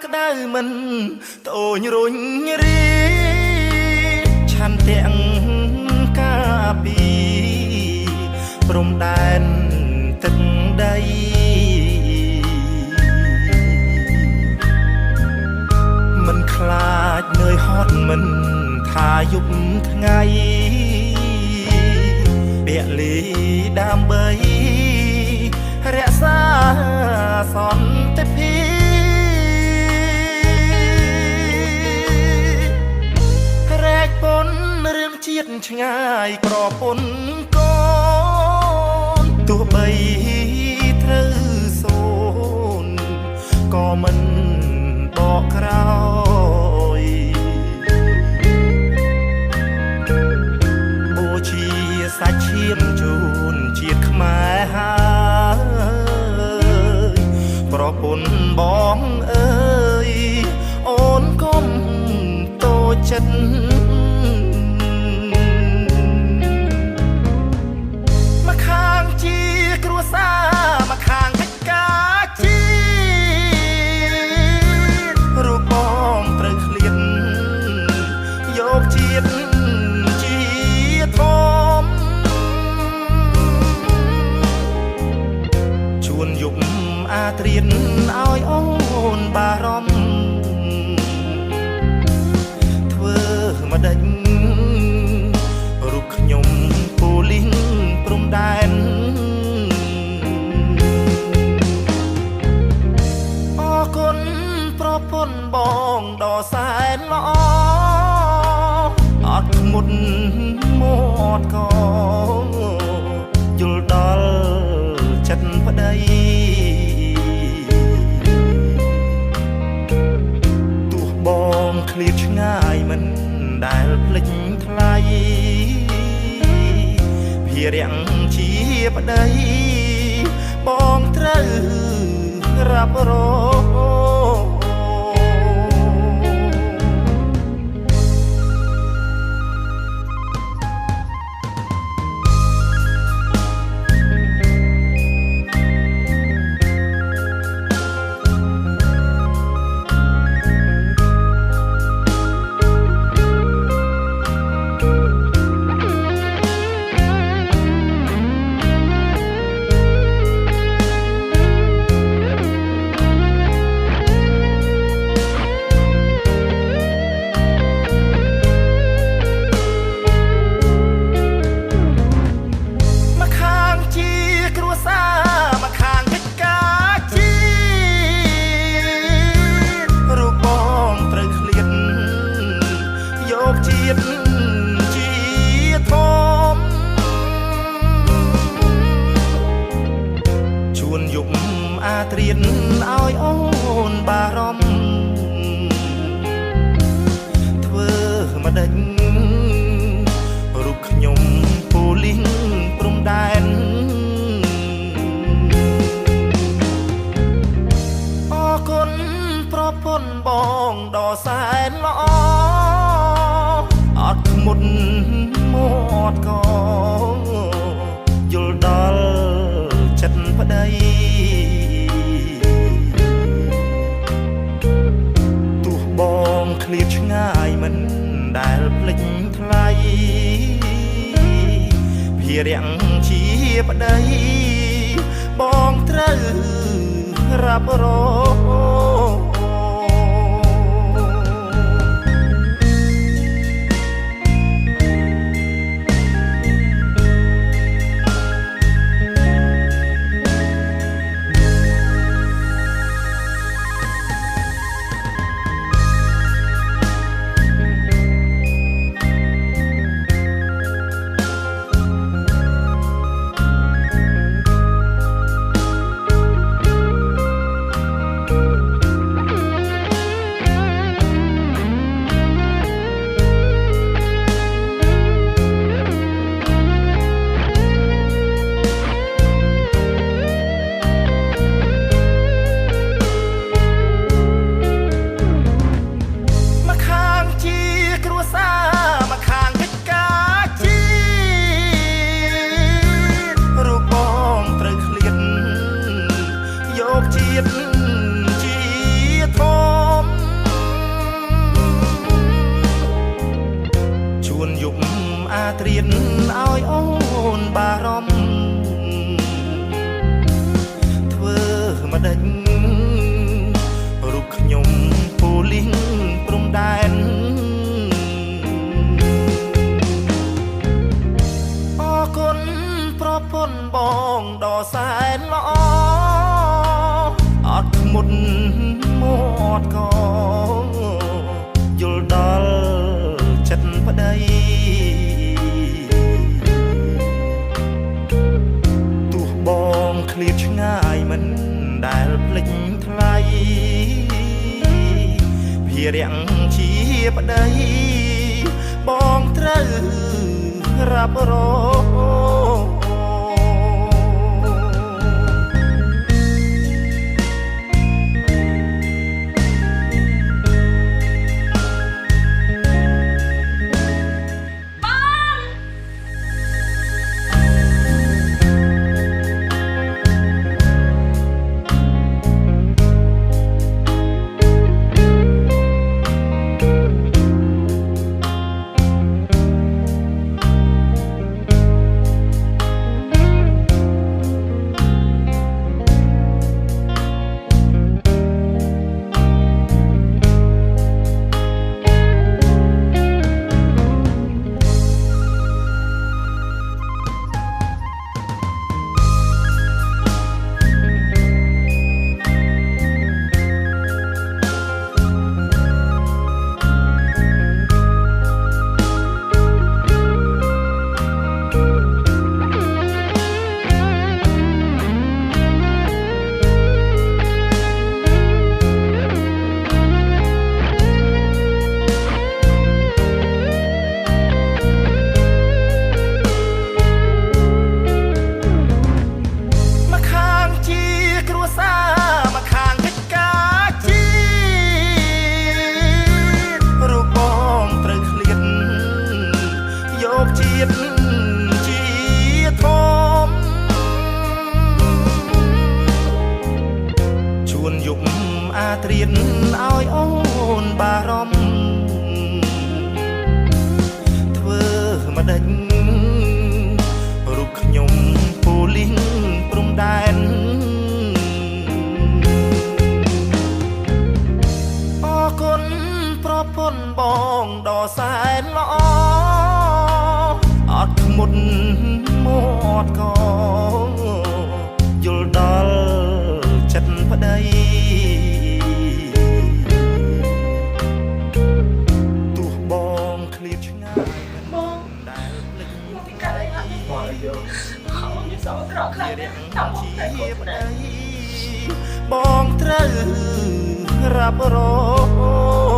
ក្តៅមិនត្អូញរុញរីឆាន់ទាំងការពីព្រំដែនទឹកដីមិនខ្លាចនឿយហត់មិនថាយប់ថ្ងៃពលីដើម្បីរក្សាសន្តិភាពរែកពុនរឿងជាតិឆ្ងាយក្រពុនកូនទោះបីត្រូវសូនក៏មិនបកក្រោយបូជាសាច់ឈាមជូនជាតិខ្មែរហើយប្រពន្ធបងអើយអូនកុំតូចចិត្តមកខាងជាគ្រួសារមកខាងកិច្ចការជាតិរូបបងត្រូវឃ្លាតយកជាតិជាធំជួនយប់អាត្រៀនឲ្យអូនបារម្ភធ្វើម្ដេចរូបខ្ញុំពូលីងព្រំដែនអរគុណប្រពន្ធបងដ៏សែនល្អអត់ធ្ងន់មាត់ក៏យល់ដល់ចិត្តប្តីទោះបងឃ្លាតឆ្ងាយមិនដែលភ្លេចថ្លៃភារៈជាប្តីបងត្រូវរ៉ាប់រងជួនយប់អាត្រៀនឲ្យអូនបារម្ភធ្វើម្ដេចរូបខ្ញុំពូលីងព្រំដែនអរគុណប្រពន្ធបងដ៏សែនល្អអត់ធ្ងន់មាត់ក៏យល់ដល់ចិត្តប្តីទោះបងឃ្លាតឆ្ងាយមិនដែលភ្លេចថ្លៃភារៈជាប្តីបងត្រូវរ៉ាប់រង ប្រពន្ធបងដ៏សែនល្អអត់មុតមាត់ក៏យល់ដល់ចិត្តប្តីទោះបងឃ្លាតឆ្ងាយមិនដែលភ្លេចថ្លៃភារៈជាប្តីបងត្រូវរ៉ាប់រងអាត្រៀនឲ្យអូនបារម្ភធ្វើម្ដេចរូបខ្ញុំពូលីងព្រំដែនអរគុណប្រពន្ធបងដ៏សែនល្អអត់ធ្មត់មាត់ក៏យល់ដល់ចិត្តប្តីបងត្រូវរ៉ាប់រង